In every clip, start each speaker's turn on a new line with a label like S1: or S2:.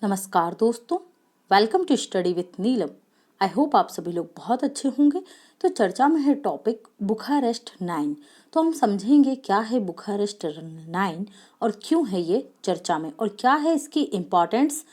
S1: नमस्कार दोस्तों, welcome to study with Neelam. I hope आप सभी लोग बहुत अच्छे होंगे। तो चर्चा में है टॉपिक बुखारेस्ट 9। तो हम समझेंगे क्या है बुखारेस्ट 9 और क्यों है ये चर्चा में और क्या है इसकी इम्पोर्टेंस।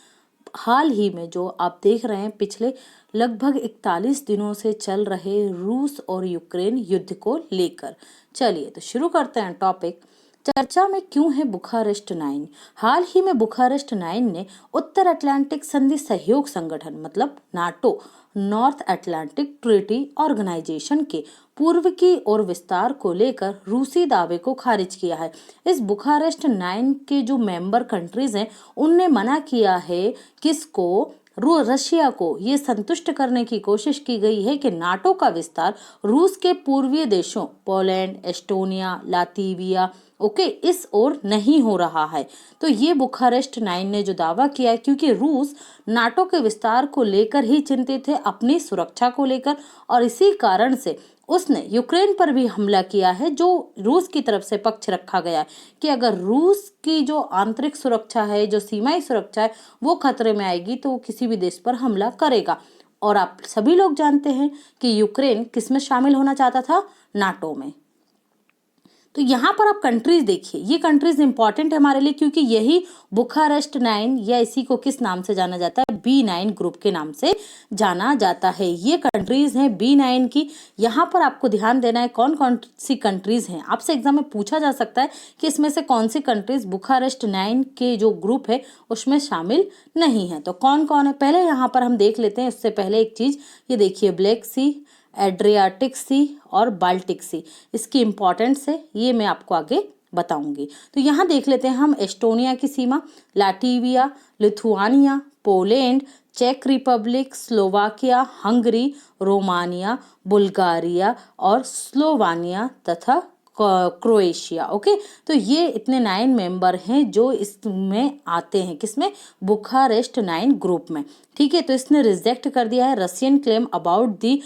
S1: हाल ही में जो आप देख रहे हैं पिछले लगभग 41 दिनों से चल रहे रूस और यूक्रेन युद्ध को लेकर। चलिए तो शुरू करते हैं टॉपिक। चर्चा में क्यों है बुखारेस्ट 9। हाल ही में बुखारेस्ट 9 ने उत्तर अटलांटिक संधि सहयोग संगठन मतलब NATO, North Atlantic Treaty Organization के पूर्व की और विस्तार को लेकर रूसी दावे को खारिज किया है। इस बुखारेस्ट 9 के जो मेंबर कंट्रीज हैं उनने मना किया है किसको, रशिया को ये संतुष्ट करने की कोशिश की गई है कि नाटो का विस्तार रूस के पूर्वीय देशों पोलैंड, एस्टोनिया, लातविया इस ओर नहीं हो रहा है। तो ये बुखारेस्ट 9 ने जो दावा किया है, क्योंकि रूस नाटो के विस्तार को लेकर ही चिंतित है, अपनी सुरक्षा को लेकर, और इसी कारण से उसने यूक्रेन पर भी हमला किया है, जो रूस की तरफ से पक्ष रखा गया है कि अगर रूस की जो आंतरिक सुरक्षा है, जो सीमाई सुरक्षा है, वो खतरे में आएगी तो वो किसी भी देश पर हमला करेगा। और आप सभी लोग जानते हैं कि यूक्रेन किसमें शामिल होना चाहता था, नाटो में। तो यहाँ पर आप कंट्रीज देखिए, ये कंट्रीज इंपॉर्टेंट है हमारे लिए क्योंकि यही बुखारेस्ट 9 या इसी को किस नाम से जाना जाता है, B9 ग्रुप के नाम से जाना जाता है। ये कंट्रीज हैं B9 की। यहाँ पर आपको ध्यान देना है कौन कौन सी कंट्रीज हैं। आपसे एग्जाम में पूछा जा सकता है कि इसमें से कौन सी कंट्रीज बुखारेस्ट 9 के जो ग्रुप है उसमें शामिल नहीं है। तो कौन कौन है पहले यहाँ पर हम देख लेते हैं। उससे पहले एक चीज ये देखिए, ब्लैक सी, एड्रियाटिक सी और बाल्टिक सी, इसकी इंपॉर्टेंस है, ये मैं आपको आगे बताऊंगी। तो यहाँ देख लेते हैं हम एस्टोनिया की सीमा, लाटविया, लिथुआनिया, पोलैंड, चेक Republic, Slovakia, Hungary, Romania, Bulgaria और स्लोवानिया तथा क्रोएशिया। तो ये इतने 9 मेंबर हैं जो इसमें आते हैं, किसमें, बुखारेस्ट 9 ग्रुप में। ठीक है, तो इसने रिजेक्ट कर दिया है Russian claim about the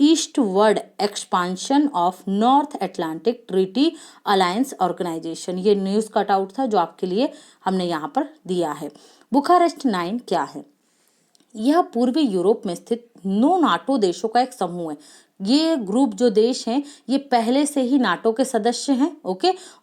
S1: eastward expansion of North Atlantic Treaty Alliance Organization. ये न्यूज कट आउट था जो आपके लिए हमने यहाँ पर दिया है। बुखारेस्ट 9 क्या है? यह पूर्वी यूरोप में स्थित 9 नाटो देशों का एक समूह है। ये ग्रुप जो देश हैं ये पहले से ही नाटो के सदस्य हैं।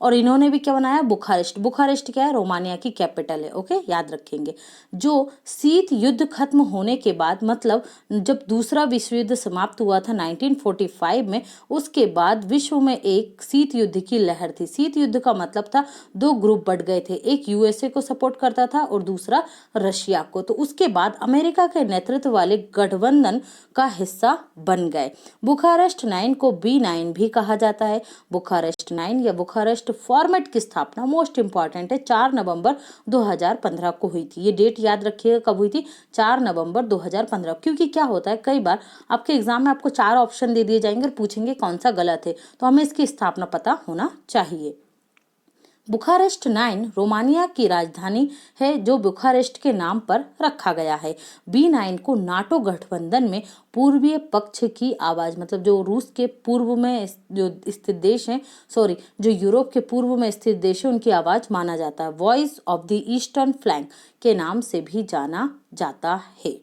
S1: और इन्होंने भी क्या बनाया, बुखारेस्ट। बुखारेस्ट क्या है, रोमानिया की कैपिटल है। याद रखेंगे। जो शीत युद्ध खत्म होने के बाद, मतलब जब दूसरा विश्व युद्ध समाप्त हुआ था 1945 में, उसके बाद विश्व में एक शीत युद्ध की लहर थी। शीत युद्ध का मतलब था 2 ग्रुप बढ़ गए थे, एक यूएसए को सपोर्ट करता था और दूसरा रशिया को। तो उसके बाद अमेरिका के नेतृत्व वाले गठबंधन का हिस्सा बन गए। बुखारेस्ट 9 को B9 भी कहा जाता है। बुखारेस्ट 9 या बुखारेस्ट फॉर्मेट की स्थापना मोस्ट इंपॉर्टेंट है 4 नवंबर 2015 को हुई थी। ये डेट याद रखिएगा कब हुई थी, 4 नवंबर 2015। क्योंकि क्या होता है, कई बार आपके एग्जाम में आपको 4 ऑप्शन दे दिए जाएंगे और पूछेंगे कौन सा गलत है, तो हमें इसकी स्थापना पता होना चाहिए। बुखारेस्ट 9 रोमानिया की राजधानी है जो बुखारेस्ट के नाम पर रखा गया है। B9 को नाटो गठबंधन में पूर्वीय पक्ष की आवाज, मतलब जो रूस के पूर्व में जो स्थित देश हैं, जो यूरोप के पूर्व में स्थित देश है, उनकी आवाज माना जाता है। Voice of the eastern flank के नाम से भी जाना जाता है।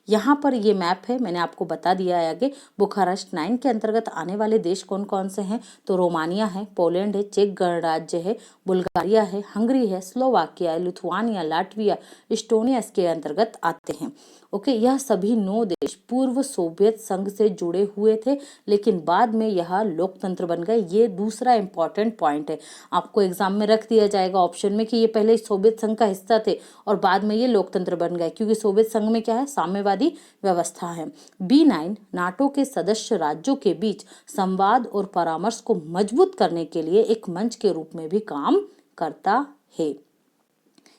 S1: यहाँ पर ये मैप है, मैंने आपको बता दिया है आगे। बुखारेस्ट 9 के अंतर्गत आने वाले देश कौन कौन से हैं, तो रोमानिया है, पोलैंड है, चेक गणराज्य है, बुल्गारिया है, हंगरी है, स्लोवाकिया, लिथुआनिया, लाटविया, एस्टोनिया इसके अंतर्गत आते हैं। यह सभी 9 देश पूर्व सोवियत संघ से जुड़े हुए थे, लेकिन बाद में यह लोकतंत्र बन गए। ये दूसरा इंपॉर्टेंट पॉइंट है, आपको एग्जाम में रख दिया जाएगा ऑप्शन में कि ये पहले सोवियत संघ का हिस्सा थे और बाद में ये लोकतंत्र बन गए, क्योंकि सोवियत संघ में क्या है, साम्यवादी व्यवस्था है। B9 नाटो के सदस्य राज्यों के बीच संवाद और परामर्श को मजबूत करने के लिए एक मंच के रूप में भी काम करता है।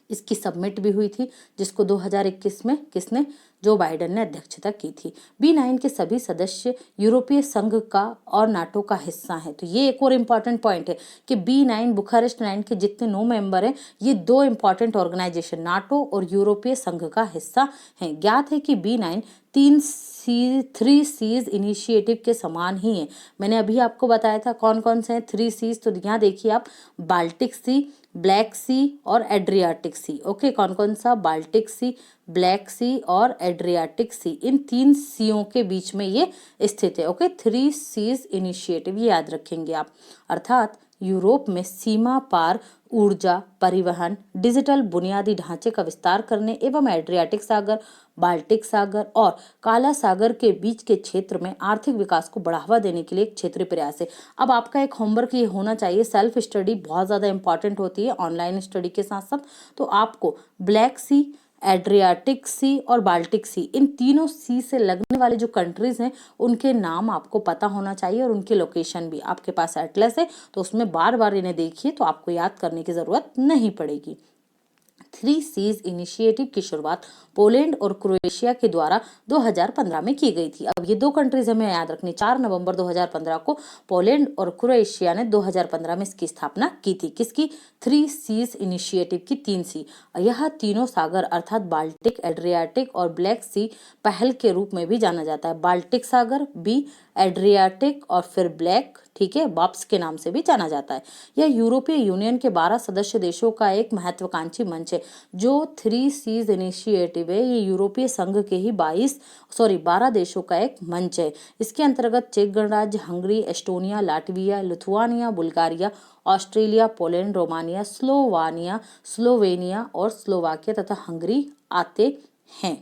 S1: इसकी सबमिट भी हुई थी, जिसको 2021 में किसने, जो बाइडेन ने अध्यक्षता की थी। B9 के सभी सदस्य यूरोपीय संघ का और नाटो का हिस्सा है। तो ये एक और इम्पॉर्टेंट पॉइंट है कि B9 बुखारेस्ट 9 के जितने 9 मेंबर हैं, ये 2 इम्पॉर्टेंट ऑर्गेनाइजेशन नाटो और यूरोपीय संघ का हिस्सा हैं। ज्ञात है कि B9 3 सीज इनिशिएटिव के समान ही है। मैंने अभी आपको बताया था कौन कौन से हैं 3 सीज। तो यहाँ देखिए आप, बाल्टिक सी, ब्लैक सी और एड्रियाटिक सी। ओके, कौन कौन सा? बाल्टिक सी, ब्लैक सी और एड्रियाटिक सी, इन 3 सीओं के बीच में ये स्थित है। ओके, 3 सीज इनिशिएटिव, ये याद रखेंगे आप। अर्थात यूरोप में सीमा पार ऊर्जा परिवहन, डिजिटल बुनियादी ढांचे का विस्तार करने एवं एड्रियाटिक सागर, बाल्टिक सागर और काला सागर के बीच के क्षेत्र में आर्थिक विकास को बढ़ावा देने के लिए एक क्षेत्रीय प्रयास है। अब आपका एक होमवर्क ये होना चाहिए, सेल्फ स्टडी बहुत ज़्यादा इंपॉर्टेंट होती है ऑनलाइन स्टडी के साथ साथ। तो आपको ब्लैक सी, एड्रियाटिक सी और बाल्टिक सी, इन तीनों सी से लगने वाले जो कंट्रीज हैं उनके नाम आपको पता होना चाहिए और उनकी लोकेशन भी। आपके पास एटलस है तो उसमें बार बार इन्हें देखिए, तो आपको याद करने की जरूरत नहीं पड़ेगी। 3 सीज इनिशिएटिव की शुरुआत पोलैंड और क्रोएशिया के द्वारा 2015 में की गई थी। अब ये 2 कंट्रीज हमें याद रखनी। 4 नवंबर 2015 को पोलैंड और क्रोएशिया ने 2015 में इसकी स्थापना की थी। किसकी? 3 सीज इनिशिएटिव की, 3 सी। यह तीनों सागर अर्थात बाल्टिक, एड्रियाटिक और ब्लैक सी पहल के रूप में भी जाना जाता है। बाल्टिक सागर, बी एड्रियाटिक और फिर ब्लैक, ठीक है, बाप्स के नाम से भी जाना जाता है। यह यूरोपीय यूनियन के 12 सदस्य देशों का एक महत्वाकांक्षी मंच है। जो 3 सीज इनिशिएटिव है ये यूरोपीय संघ के ही 12 देशों का एक मंच है। इसके अंतर्गत चेक गणराज्य, Hungary, Estonia, Latvia, Lithuania, Bulgaria, Australia, Poland, Romania, Slovenia और स्लोवाकिया तथा हंगरी आते हैं।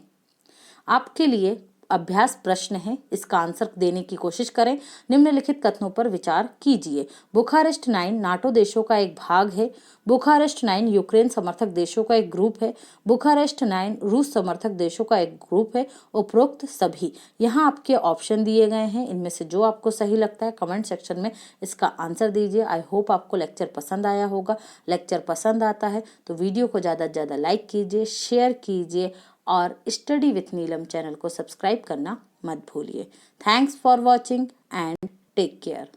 S1: आपके लिए अभ्यास प्रश्न है, इसका आंसर देने की कोशिश करें। निम्नलिखित कथनों पर विचार कीजिए। बुखारेस्ट 9 नाटो देशों का एक भाग है। बुखारेस्ट 9 यूक्रेन समर्थक देशों का एक ग्रुप है। बुखारेस्ट 9 रूस समर्थक देशों का एक ग्रुप है। उपरोक्त सभी। यहाँ आपके ऑप्शन दिए गए हैं, इनमें से जो आपको सही लगता है कमेंट सेक्शन में इसका आंसर दीजिए। आई होप आपको लेक्चर पसंद आया होगा। लेक्चर पसंद आता है तो वीडियो को ज़्यादा से ज़्यादा लाइक कीजिए, शेयर कीजिए और स्टडी विथ नीलम चैनल को सब्सक्राइब करना मत भूलिए। Thanks for watching and take care.